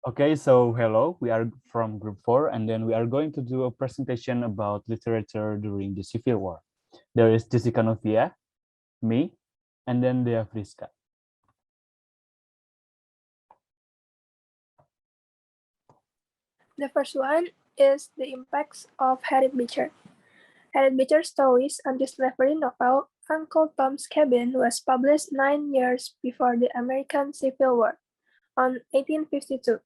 Okay, so hello, we are from group 4, and then we are going to do a presentation about literature during the Civil War. There is Jessica Novia, me, and then Dhea Friska. The first one is the impacts of Harriet Beecher. Harriet Beecher's stories anti-slavery novel Uncle Tom's Cabin was published 9 years before the American Civil War, on 1852.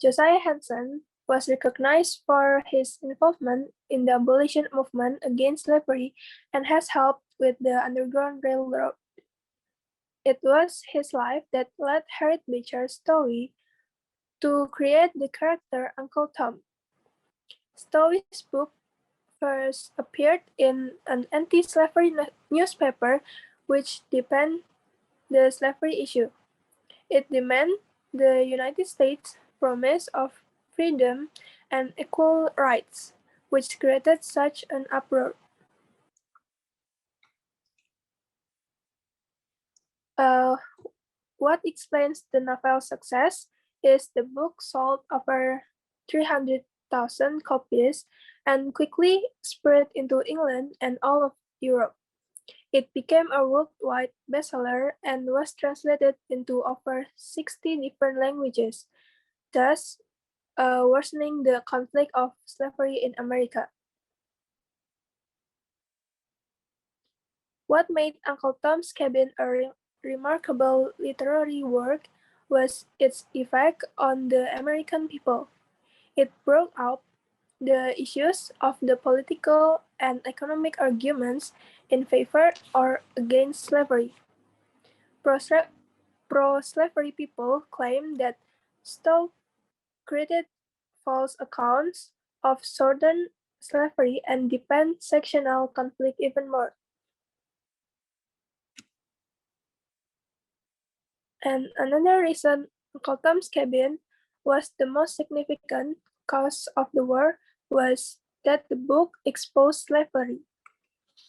Josiah Henson was recognized for his involvement in the abolition movement against slavery and has helped with the Underground Railroad. It was his life that led Harriet Beecher's story to create the character Uncle Tom. Stowie's book first appeared in an anti-slavery newspaper which deepened the slavery issue. It demanded the United States' promise of freedom and equal rights, which created such an uproar. Uh, what explains the novel's success is the book sold over 300,000 copies and quickly spread into England and all of Europe. It became a worldwide bestseller and was translated into over 60 different languages, thus worsening the conflict of slavery in America. What made Uncle Tom's Cabin a remarkable literary work was its effect on the American people. It brought out the issues of the political and economic arguments in favor or against slavery. Pro-slavery people claim that Stowe created false accounts of Southern slavery and deepened sectional conflict even more. And another reason Uncle Tom's Cabin was the most significant cause of the war was that the book exposed slavery,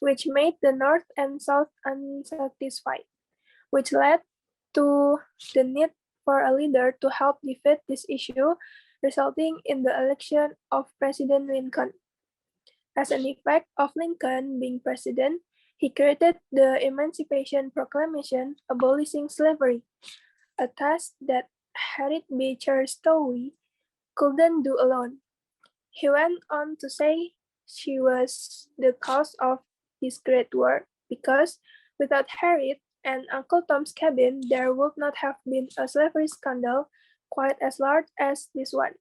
which made the North and South unsatisfied, which led to the need for a leader to help defeat this issue, resulting in the election of President Lincoln. As an effect of Lincoln being president, he created the Emancipation Proclamation abolishing slavery, a task that Harriet Beecher Stowe couldn't do alone. He went on to say she was the cause of his great work because without Harriet and Uncle Tom's Cabin, there would not have been a slavery scandal quite as large as this one.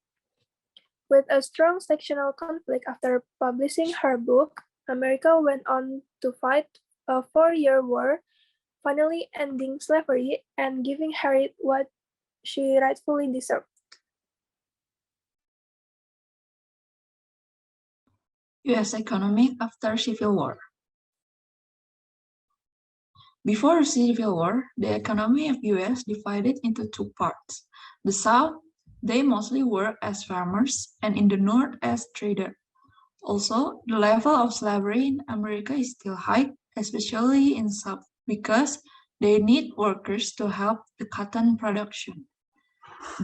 With a strong sectional conflict after publishing her book, America went on to fight a 4-year war, finally ending slavery and giving Harriet what she rightfully deserved. U.S. economy after Civil War. Before the Civil War, the economy of U.S. divided into two parts. The South, they mostly worked as farmers, and in the North as traders. Also, the level of slavery in America is still high, especially in South, because they need workers to help the cotton production.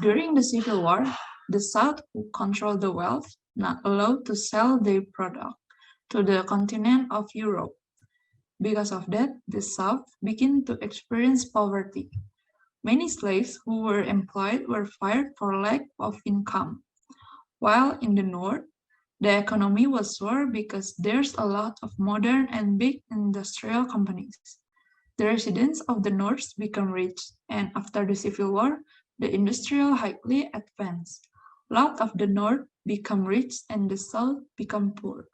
During the Civil War, the South, who controlled the wealth, not allowed to sell their product to the continent of Europe. Because of that, the South began to experience poverty. Many slaves who were employed were fired for lack of income, while in the North, the economy was poor because there's a lot of modern and big industrial companies. The residents of the North become rich, and after the Civil War, the industrial highly advanced. A lot of the North become rich and the South become poor.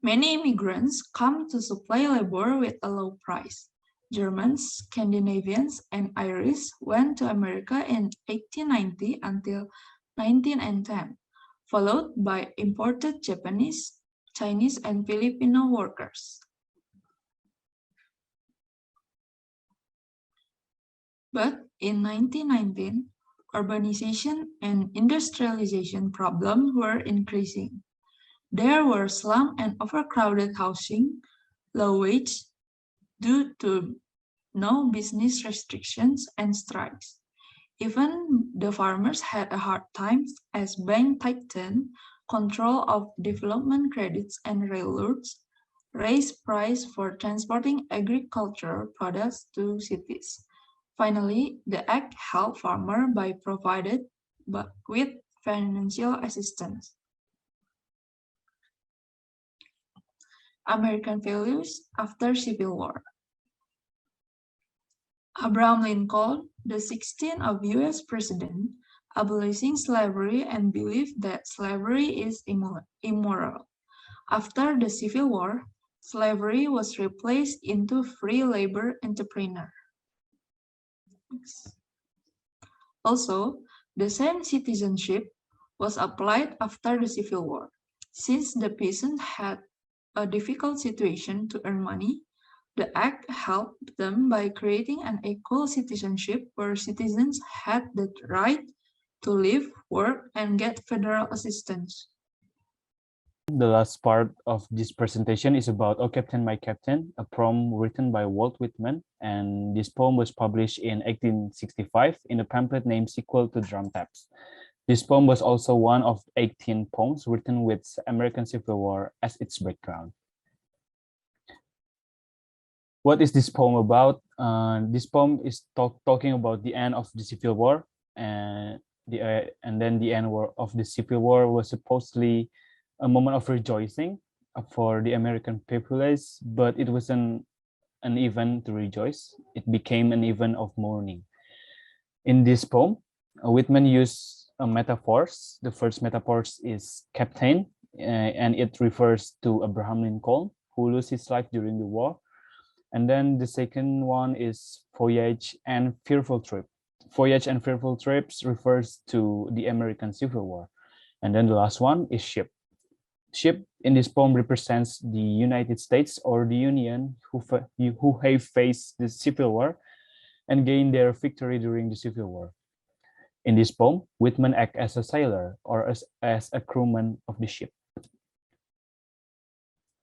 Many immigrants come to supply labor with a low price. Germans, Scandinavians, and Irish went to America in 1890 until 1910, followed by imported Japanese, Chinese, and Filipino workers. But in 1919, urbanization and industrialization problems were increasing. There were slum and overcrowded housing, low wage due to no business restrictions and strikes. Even the farmers had a hard time as bank tightened control of development credits and railroads, raised price for transporting agricultural products to cities. Finally, the act helped farmers by provided with financial assistance. American values after Civil War. Abraham Lincoln, the 16th of U.S. President, abolishing slavery and believed that slavery is immoral. After the Civil War, slavery was replaced into free labor entrepreneur. Also, the same citizenship was applied after the Civil War. Since the peasants had a difficult situation to earn money, the act helped them by creating an equal citizenship where citizens had the right to live, work, and get federal assistance. The last part of this presentation is about "O Captain, My Captain," a poem written by Walt Whitman, and this poem was published in 1865 in a pamphlet named Sequel to Drum Taps. This poem was also one of 18 poems written with American Civil War as its background. What is this poem about? This poem is talking about the end of the Civil War, and then the end of the Civil War was supposedly a moment of rejoicing for the American populace, but it wasn't an event to rejoice. It became an event of mourning. In this poem, Whitman used metaphors. The first metaphor is captain, and it refers to Abraham Lincoln, who lost his life during the war. And then the second one is voyage and fearful trip. Voyage and fearful trips refers to the American Civil War. And then the last one is ship. Ship in this poem represents the United States or the Union who have faced the Civil War and gained their victory during the Civil War. In this poem, Whitman acts as a sailor or as a crewman of the ship.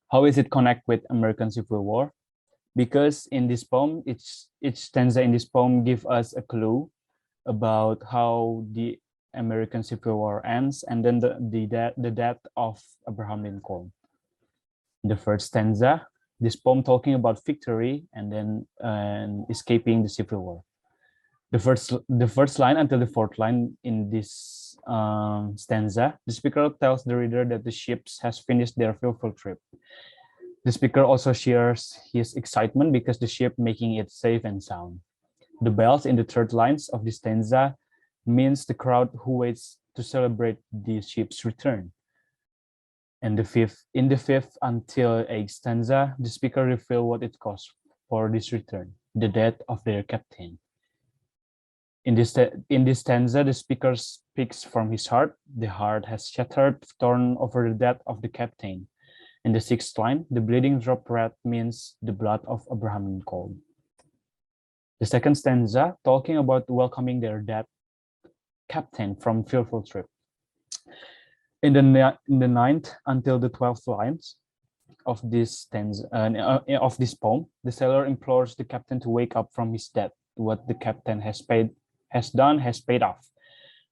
How is it connect with American Civil War? Because in this poem, each stanza in this poem gives us a clue about how the American Civil War ends, and then the death of Abraham Lincoln. The first stanza, this poem talking about victory and then escaping the Civil War. The first line until the fourth line in this stanza, the speaker tells the reader that the ships has finished their fearful trip. The speaker also shares his excitement because the ship making it safe and sound. The bells in the third lines of this stanza means the crowd who waits to celebrate the ship's return. And in the fifth until eighth stanza, the speaker reveals what it costs for this return, the death of their captain. In this stanza, the speaker speaks from his heart. The heart has shattered, torn over the death of the captain. In the sixth line, the bleeding drop red means the blood of Abraham Lincoln. The second stanza, talking about welcoming their dead captain from fearful trip. In the ninth until the 12th lines of this stanza, of this poem, the sailor implores the captain to wake up from his death. What the captain has paid off,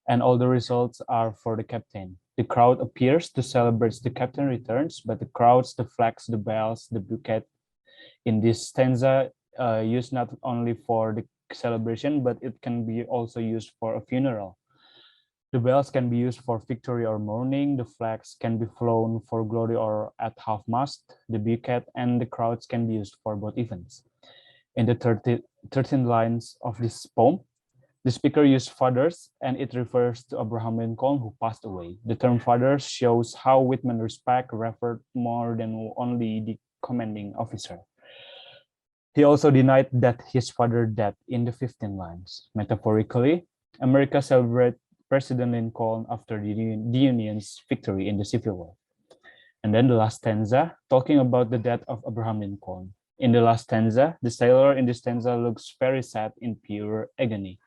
and all the results are for the captain. The crowd appears to celebrate the captain returns, but the crowds, the flags, the bells, the bouquet in this stanza used not only for the celebration, but it can be also used for a funeral. The bells can be used for victory or mourning. The flags can be flown for glory or at half-mast. The bouquet and the crowds can be used for both events. In the 13 lines of this poem, the speaker used fathers, and it refers to Abraham Lincoln who passed away. The term fathers shows how Whitman respect referred more than only the commanding officer. He also denied that his father died in the 15 lines. Metaphorically, America celebrated President Lincoln after the Union's victory in the Civil War. And then the last stanza, talking about the death of Abraham Lincoln. In the last stanza, the sailor in the stanza looks very sad in pure agony.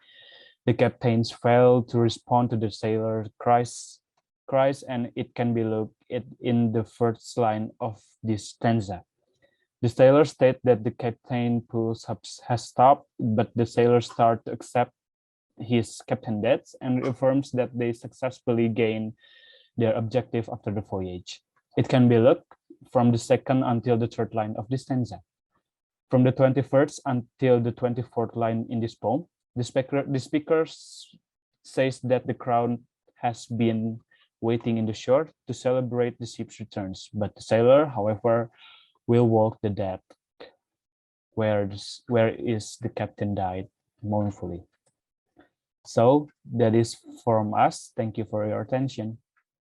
The captains fail to respond to the sailor's cries, and it can be looked at in the first line of this stanza. The sailors state that the captain pulse has stopped, but the sailors start to accept his captain debts and affirms that they successfully gain their objective after the voyage. It can be looked from the second until the third line of this stanza. From the 21st until the 24th line in this poem, the speaker says that the crowd has been waiting in the shore to celebrate the ship's returns, but the sailor, however, will walk the deck where is the captain died mournfully. So that is from us. Thank you for your attention.